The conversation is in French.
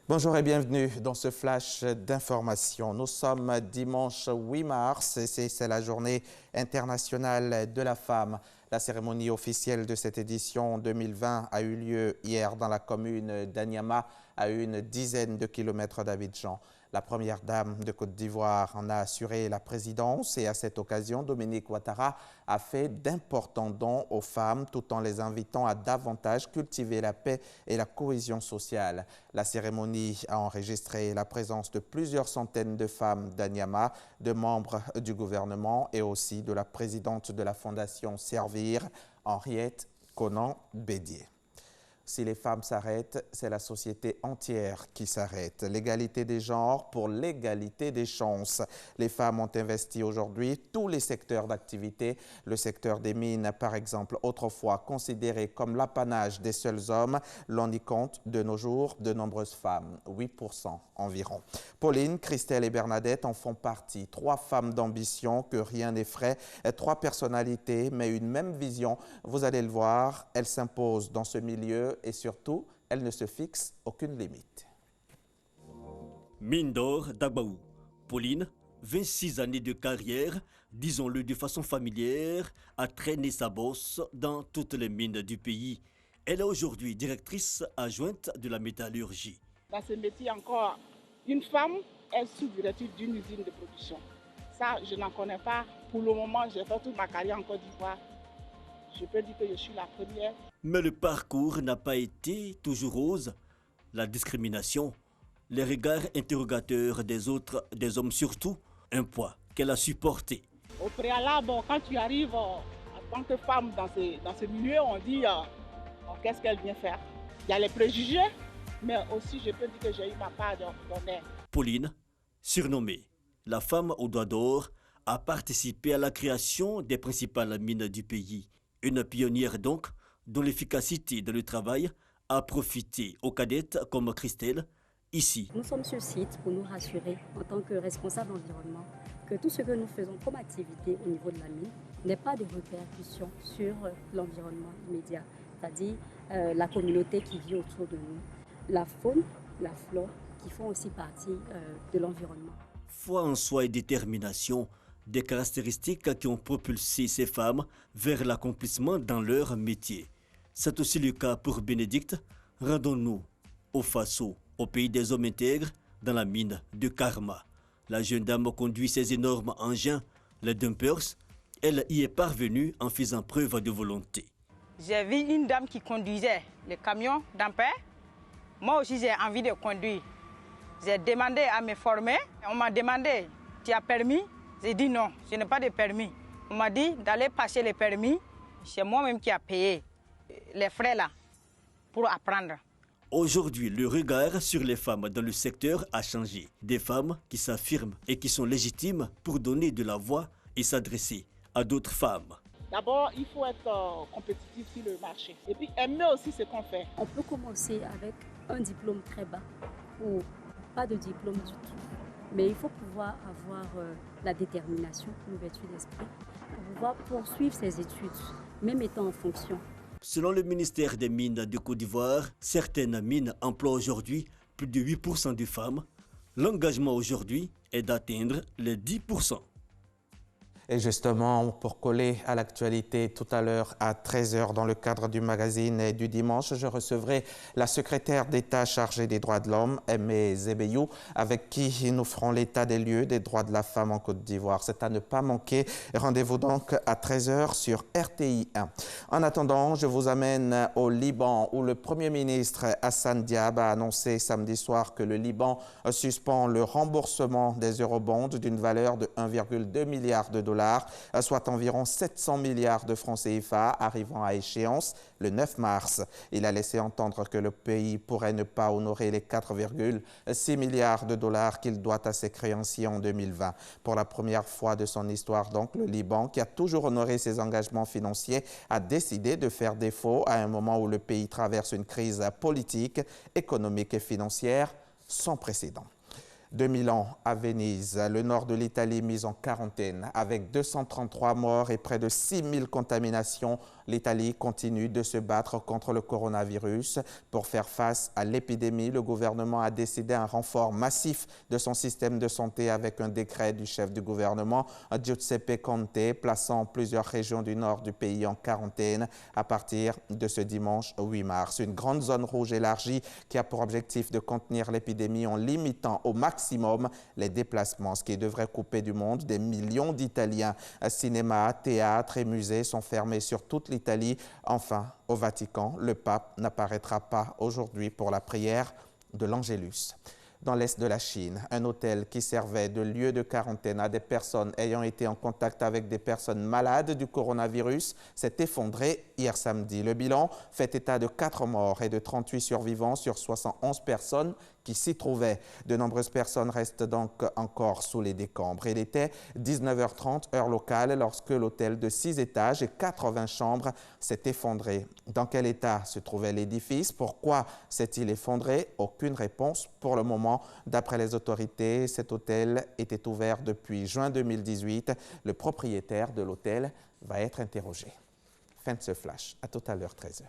Bonjour et bienvenue dans ce flash d'information. Nous sommes dimanche 8 mars et c'est la journée internationale de la femme. La cérémonie officielle de cette édition 2020 a eu lieu hier dans la commune d'Anyama, à une dizaine de kilomètres d'Abidjan. La première dame de Côte d'Ivoire en a assuré la présidence et à cette occasion, Dominique Ouattara a fait d'importants dons aux femmes tout en les invitant à davantage cultiver la paix et la cohésion sociale. La cérémonie a enregistré la présence de plusieurs centaines de femmes d'Anyama, de membres du gouvernement et aussi de la présidente de la Fondation Servir, Henriette Konan-Bédier. Si les femmes s'arrêtent, c'est la société entière qui s'arrête. L'égalité des genres pour l'égalité des chances. Les femmes ont investi aujourd'hui tous les secteurs d'activité. Le secteur des mines, par exemple, autrefois considéré comme l'apanage des seuls hommes, l'on y compte de nos jours de nombreuses femmes, 8% environ. Pauline, Christelle et Bernadette en font partie. 3 femmes d'ambition que rien n'effraie, 3 personnalités, mais une même vision. Vous allez le voir, elles s'imposent dans ce milieu et surtout, elle ne se fixe aucune limite. Mine d'or d'Agbaou. Pauline, 26 années de carrière, disons-le de façon familière, a traîné sa bosse dans toutes les mines du pays. Elle est aujourd'hui directrice adjointe de la métallurgie. Dans ce métier encore, une femme est sous-directrice d'une usine de production. Ça, je n'en connais pas. Pour le moment, j'ai fait toute ma carrière en Côte d'Ivoire. Je peux dire que je suis la première. Mais le parcours n'a pas été toujours rose. La discrimination, les regards interrogateurs des autres, des hommes surtout, un poids qu'elle a supporté. Au préalable, quand tu arrives en tant que femme dans ce milieu, on dit qu'est-ce qu'elle vient faire. Il y a les préjugés, mais aussi je peux dire que j'ai eu ma part d'honneur. Pauline, surnommée la femme au doigt d'or, a participé à la création des principales mines du pays. Une pionnière donc, dont l'efficacité dans le travail a profité aux cadettes comme Christelle, ici. Nous sommes sur site pour nous rassurer en tant que responsables environnement que tout ce que nous faisons comme activité au niveau de la mine n'ait pas de répercussions sur l'environnement immédiat, c'est-à-dire la communauté qui vit autour de nous, la faune, la flore qui font aussi partie de l'environnement. Foi en soi et détermination, des caractéristiques qui ont propulsé ces femmes vers l'accomplissement dans leur métier. C'est aussi le cas pour Bénédicte. Rendons-nous au Faso, au pays des hommes intègres, dans la mine de Karma. La jeune dame conduit ses énormes engins, les dumpers. Elle y est parvenue en faisant preuve de volonté. J'ai vu une dame qui conduisait le camion dumper. Moi aussi, j'ai envie de conduire. J'ai demandé à me former. On m'a demandé, tu as permis? J'ai dit non, je n'ai pas de permis. On m'a dit d'aller passer le permis. C'est moi-même qui ai payé les frais là pour apprendre. Aujourd'hui, le regard sur les femmes dans le secteur a changé. Des femmes qui s'affirment et qui sont légitimes pour donner de la voix et s'adresser à d'autres femmes. D'abord, il faut être compétitif sur le marché et puis aimer aussi ce qu'on fait. On peut commencer avec un diplôme très bas ou pas de diplôme du tout. Mais il faut pouvoir avoir la détermination, l'ouverture d'esprit, pour pouvoir poursuivre ses études, même étant en fonction. Selon le ministère des Mines de Côte d'Ivoire, certaines mines emploient aujourd'hui plus de 8% de femmes. L'engagement aujourd'hui est d'atteindre les 10%. Et justement, pour coller à l'actualité, tout à l'heure à 13 h, dans le cadre du magazine du dimanche, je recevrai la secrétaire d'État chargée des droits de l'homme, Aimé Zébeyou, avec qui nous ferons l'état des lieux des droits de la femme en Côte d'Ivoire. C'est à ne pas manquer. Rendez-vous donc à 13 h sur RTI 1. En attendant, je vous amène au Liban, où le Premier ministre Hassan Diab a annoncé samedi soir que le Liban suspend le remboursement des eurobonds d'une valeur de 1,2 milliard de dollars, soit environ 700 milliards de francs CFA, arrivant à échéance le 9 mars. Il a laissé entendre que le pays pourrait ne pas honorer les 4,6 milliards de dollars qu'il doit à ses créanciers en 2020. Pour la première fois de son histoire, donc, le Liban, qui a toujours honoré ses engagements financiers, a décidé de faire défaut à un moment où le pays traverse une crise politique, économique et financière sans précédent. 2000 ans à Venise, le nord de l'Italie mis en quarantaine avec 233 morts et près de 6000 contaminations l'Italie continue de se battre contre le coronavirus. Pour faire face à l'épidémie, le gouvernement a décidé un renfort massif de son système de santé avec un décret du chef du gouvernement, Giuseppe Conte, plaçant plusieurs régions du nord du pays en quarantaine à partir de ce dimanche 8 mars. Une grande zone rouge élargie qui a pour objectif de contenir l'épidémie en limitant au maximum les déplacements, ce qui devrait couper du monde des millions d'Italiens. Cinéma, théâtre et musées sont fermés sur toute l'Italie. Enfin, au Vatican, le pape n'apparaîtra pas aujourd'hui pour la prière de l'Angélus. Dans l'est de la Chine, un hôtel qui servait de lieu de quarantaine à des personnes ayant été en contact avec des personnes malades du coronavirus s'est effondré hier samedi. Le bilan fait état de 4 morts et de 38 survivants sur 71 personnes qui s'y trouvaient. De nombreuses personnes restent donc encore sous les décombres. Il était 19h30 heure locale lorsque l'hôtel de 6 étages et 80 chambres s'est effondré. Dans quel état se trouvait l'édifice? Pourquoi s'est-il effondré? Aucune réponse pour le moment. D'après les autorités, cet hôtel était ouvert depuis juin 2018. Le propriétaire de l'hôtel va être interrogé. Fin de ce flash. À tout à l'heure, 13h.